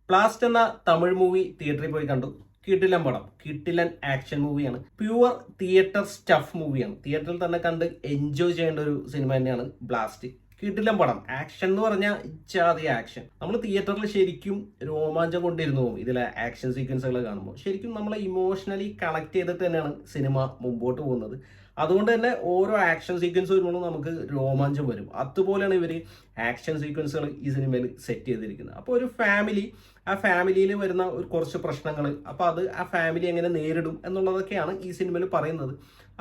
Blast എന്ന Tamil movie തിയേറ്ററിൽ പോയി കണ്ടു. കിടിലൻ പടം, കിടിലൻ ആക്ഷൻ മൂവിയാണ്. പ്യുവർ തിയേറ്റർ സ്റ്റഫ് മൂവിയാണ്. തിയേറ്ററിൽ തന്നെ കണ്ട് എൻജോയ് ചെയ്യേണ്ട ഒരു സിനിമ തന്നെയാണ് ബ്ലാസ്റ്റ്. കിടിലൻ പടം. ആക്ഷൻ എന്ന് പറഞ്ഞാൽ ഇച്ചാതി ആക്ഷൻ. നമ്മൾ തിയേറ്ററിൽ ശരിക്കും രോമാഞ്ചം കൊണ്ടിരുന്നു പോകും ഇതിലെ ആക്ഷൻ സീക്വൻസുകൾ കാണുമ്പോൾ. ശരിക്കും നമ്മളെ ഇമോഷണലി കണക്ട് ചെയ്തിട്ട് തന്നെയാണ് സിനിമ മുമ്പോട്ട് പോകുന്നത്. അതുകൊണ്ട് തന്നെ ഓരോ ആക്ഷൻ സീക്വൻസ് വരുമ്പോഴും നമുക്ക് രോമാഞ്ചം വരും. അതുപോലെയാണ് ഇവർ ആക്ഷൻ സീക്വൻസുകൾ ഈ സിനിമയിൽ സെറ്റ് ചെയ്തിരിക്കുന്നത്. അപ്പോൾ ഒരു ഫാമിലി, ആ ഫാമിലിയിൽ വരുന്ന ഒരു കുറച്ച് പ്രശ്നങ്ങൾ, അപ്പോൾ അത് ആ ഫാമിലി എങ്ങനെ നേരിടും എന്നുള്ളതൊക്കെയാണ് ഈ സിനിമയിൽ പറയുന്നത്.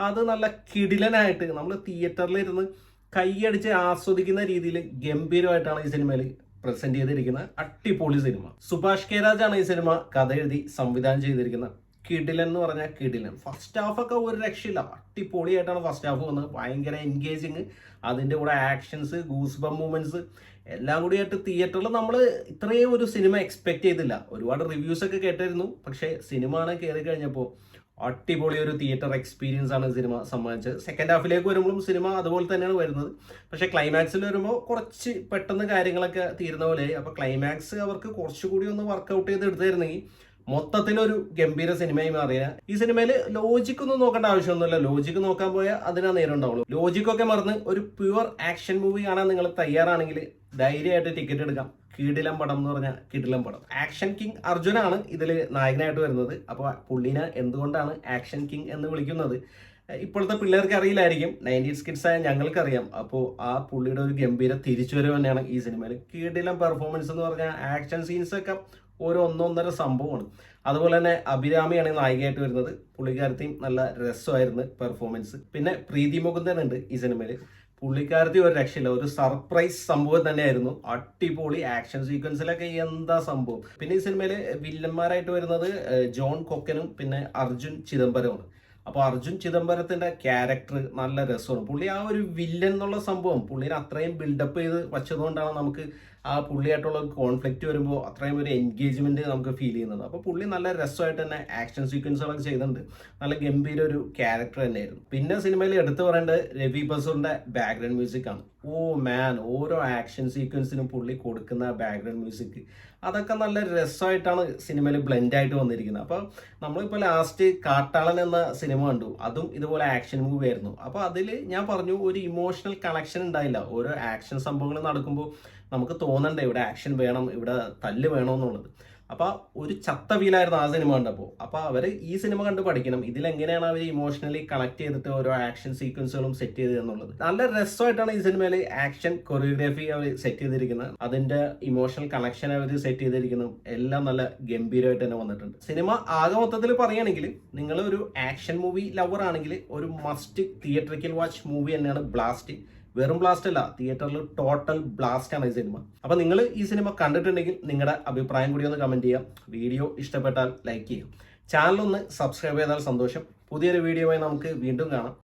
അത് നല്ല കിടിലനായിട്ട് നമ്മൾ തിയേറ്ററിലിരുന്ന് കൈയടിച്ച് ആസ്വദിക്കുന്ന രീതിയിൽ ഗംഭീരമായിട്ടാണ് ഈ സിനിമയിൽ പ്രസന്റ് ചെയ്തിരിക്കുന്നത്. അടിപൊളി സിനിമ. സുഭാഷ് കെ രാജാണ് ഈ സിനിമ കഥ എഴുതി സംവിധാനം ചെയ്തിരിക്കുന്നത്. കിടിലൻ എന്ന് പറഞ്ഞാൽ കിടിലൻ. ഫസ്റ്റ് ഹാഫ് ഒക്കെ ഒരു രക്ഷയില്ല, അടിപൊളിയായിട്ടാണ് ഫസ്റ്റ് ഹാഫ് വന്നത്. ഭയങ്കര എൻഗേജിങ്, അതിൻ്റെ കൂടെ ആക്ഷൻസ്, ഗൂസ് ബം മൂവ്മെന്റ്സ് എല്ലാം കൂടിയായിട്ട് തിയേറ്ററിൽ നമ്മൾ ഇത്രയും ഒരു സിനിമ എക്സ്പെക്ട് ചെയ്തില്ല. ഒരുപാട് റിവ്യൂസ് ഒക്കെ കേട്ടായിരുന്നു, പക്ഷേ സിനിമ ആണ് കയറി കഴിഞ്ഞപ്പോൾ അടിപൊളി ഒരു തിയേറ്റർ എക്സ്പീരിയൻസ് ആണ് സിനിമ സമ്മാനിച്ചത്. സെക്കൻഡ് ഹാഫിലേക്ക് വരുമ്പോഴും സിനിമ അതുപോലെ തന്നെയാണ് വരുന്നത്. പക്ഷേ ക്ലൈമാക്സിൽ വരുമ്പോൾ കുറച്ച് പെട്ടെന്ന് കാര്യങ്ങളൊക്കെ തീരുന്ന പോലെ. അപ്പോൾ ക്ലൈമാക്സ് അവർക്ക് കുറച്ചുകൂടി ഒന്ന് വർക്കൗട്ട് ചെയ്ത് എടുത്തായിരുന്നെങ്കിൽ മൊത്തത്തിലൊരു ഗംഭീര സിനിമയായി മാറിയ. ഈ സിനിമയിൽ ലോജിക് ഒന്നും നോക്കേണ്ട ആവശ്യമൊന്നുമില്ല. ലോജിക്ക് നോക്കാൻ പോയാൽ അതിനാ നേരം ഉണ്ടാവുള്ളൂ. ലോജിക്കൊക്കെ മറന്ന് ഒരു പ്യുവർ ആക്ഷൻ മൂവി കാണാൻ നിങ്ങൾ തയ്യാറാണെങ്കിൽ ധൈര്യമായിട്ട് ടിക്കറ്റ് എടുക്കാം. കിടിലം പടം എന്ന് പറഞ്ഞാൽ കിടിലം പടം. ആക്ഷൻ കിങ് അർജുനാണ് ഇതിൽ നായകനായിട്ട് വരുന്നത്. അപ്പോൾ പുള്ളിനെ എന്തുകൊണ്ടാണ് ആക്ഷൻ കിങ് എന്ന് വിളിക്കുന്നത് ഇപ്പോഴത്തെ പിള്ളേർക്ക് അറിയില്ലായിരിക്കും. 90s കിഡ്സ് ആയ ഞങ്ങൾക്കറിയാം. അപ്പോൾ ആ പുള്ളിയുടെ ഒരു ഗംഭീര തിരിച്ചുവരവ് തന്നെയാണ് ഈ സിനിമയിൽ. കിടിലം പെർഫോമൻസ് എന്ന് പറഞ്ഞാൽ ആക്ഷൻ സീൻസ് ഒക്കെ ഓരോ ഒന്നൊന്നര സംഭവമാണ്. അതുപോലെ തന്നെ അഭിരാമിയാണ് നായികയായിട്ട് വരുന്നത്. പുള്ളിക്കാരത്തെയും നല്ല രസമായിരുന്നു പെർഫോമൻസ്. പിന്നെ പ്രീതി മുകുന്ദൻ ഉണ്ട് ഈ സിനിമയിൽ. പുള്ളിക്കാരത്തി ഒരു രക്ഷയില്ല, ഒരു സർപ്രൈസ് സംഭവം തന്നെയായിരുന്നു. അടിപൊളി ആക്ഷൻ സീക്വൻസിലൊക്കെ എന്താ സംഭവം. പിന്നെ ഈ സിനിമയിൽ വില്ലന്മാരായിട്ട് വരുന്നത് ജോൺ കൊക്കനും പിന്നെ അർജുൻ ചിദംബരമാണ്. അപ്പോൾ അർജുൻ ചിദംബരത്തിന്റെ ക്യാരക്ടർ നല്ല രസമാണ്. പുള്ളി ആ ഒരു വില്ലൻ എന്നുള്ള സംഭവം പുള്ളിനെ അത്രയും ബിൽഡപ്പ് ചെയ്ത് വച്ചതുകൊണ്ടാണ് നമുക്ക് ആ പുള്ളിയായിട്ടുള്ള കോൺഫ്ലിക്റ്റ് വരുമ്പോൾ അത്രയും ഒരു എൻഗേജ്മെന്റ് നമുക്ക് ഫീൽ ചെയ്യുന്നത്. അപ്പോൾ പുള്ളി നല്ല രസമായിട്ട് തന്നെ ആക്ഷൻ സീക്വൻസുകളൊക്കെ ചെയ്തിട്ടുണ്ട്. നല്ല ഗംഭീര ഒരു ക്യാരക്ടർ തന്നെയായിരുന്നു. പിന്നെ സിനിമയിൽ എടുത്തു പറയേണ്ടത് രവി ബസൂറിന്റെ ബാക്ക്ഗ്രൗണ്ട് മ്യൂസിക് ആണ്. ഓ മാൻ, ഓരോ ആക്ഷൻ സീക്വൻസിനും പുള്ളി കൊടുക്കുന്ന ബാക്ക്ഗ്രൗണ്ട് മ്യൂസിക് അതൊക്കെ നല്ല രസമായിട്ടാണ് സിനിമയിൽ ബ്ലെൻഡ് ആയിട്ട് വന്നിരിക്കുന്നത്. അപ്പോൾ നമ്മളിപ്പോൾ ലാസ്റ്റ് കാട്ടാളൻ എന്ന സിനിമ കണ്ടു, അതും ഇതുപോലെ ആക്ഷൻ മൂവി ആയിരുന്നു. അപ്പോൾ അതിൽ ഞാൻ പറഞ്ഞു ഒരു ഇമോഷണൽ കണക്ഷൻ ഉണ്ടായില്ല. ഓരോ ആക്ഷൻ സംഭവങ്ങൾ നടക്കുമ്പോൾ നമുക്ക് തോന്നണ്ടേ ഇവിടെ ആക്ഷൻ വേണം, ഇവിടെ തല്ല് വേണമെന്നുള്ളത്. അപ്പോൾ ഒരു ചത്ത ഫീലായിരുന്നു ആ സിനിമ കണ്ടപ്പോൾ. അപ്പോൾ അവർ ഈ സിനിമ കണ്ട് പഠിക്കണം, ഇതിലെങ്ങനെയാണ് അവർ ഇമോഷണലി കണക്ട് ചെയ്തിട്ട് ഓരോ ആക്ഷൻ സീക്വൻസുകളും സെറ്റ് ചെയ്തത് എന്നുള്ളത്. നല്ല രസമായിട്ടാണ് ഈ സിനിമയിൽ ആക്ഷൻ കൊറിയോഗ്രാഫി അവർ സെറ്റ് ചെയ്തിരിക്കുന്നത്. അതിന്റെ ഇമോഷണൽ കണക്ഷൻ അവർ സെറ്റ് ചെയ്തിരിക്കുന്നത് എല്ലാം നല്ല ഗംഭീരമായിട്ട് തന്നെ വന്നിട്ടുണ്ട്. സിനിമ ആകെ മൊത്തത്തിൽ പറയുകയാണെങ്കിൽ നിങ്ങൾ ഒരു ആക്ഷൻ മൂവി ലവർ ആണെങ്കിൽ ഒരു മസ്റ്റ് തിയേറ്ററിക്കൽ വാച്ച് മൂവി തന്നെയാണ് ബ്ലാസ്റ്റ്. വെറും ബ്ലാസ്റ്റ് അല്ല, തിയേറ്ററിൽ ടോട്ടൽ ബ്ലാസ്റ്റ് ആണ് ഈ സിനിമ. അപ്പൊ നിങ്ങൾ ഈ സിനിമ കണ്ടിട്ടുണ്ടെങ്കിൽ നിങ്ങളുടെ അഭിപ്രായം കൂടി ഒന്ന് കമന്റ് ചെയ്യാം. വീഡിയോ ഇഷ്ടപ്പെട്ടാൽ ലൈക്ക് ചെയ്യാം. ചാനൽ ഒന്ന് സബ്സ്ക്രൈബ് ചെയ്താൽ സന്തോഷം. പുതിയൊരു വീഡിയോയുമായി നമുക്ക് വീണ്ടും കാണാം.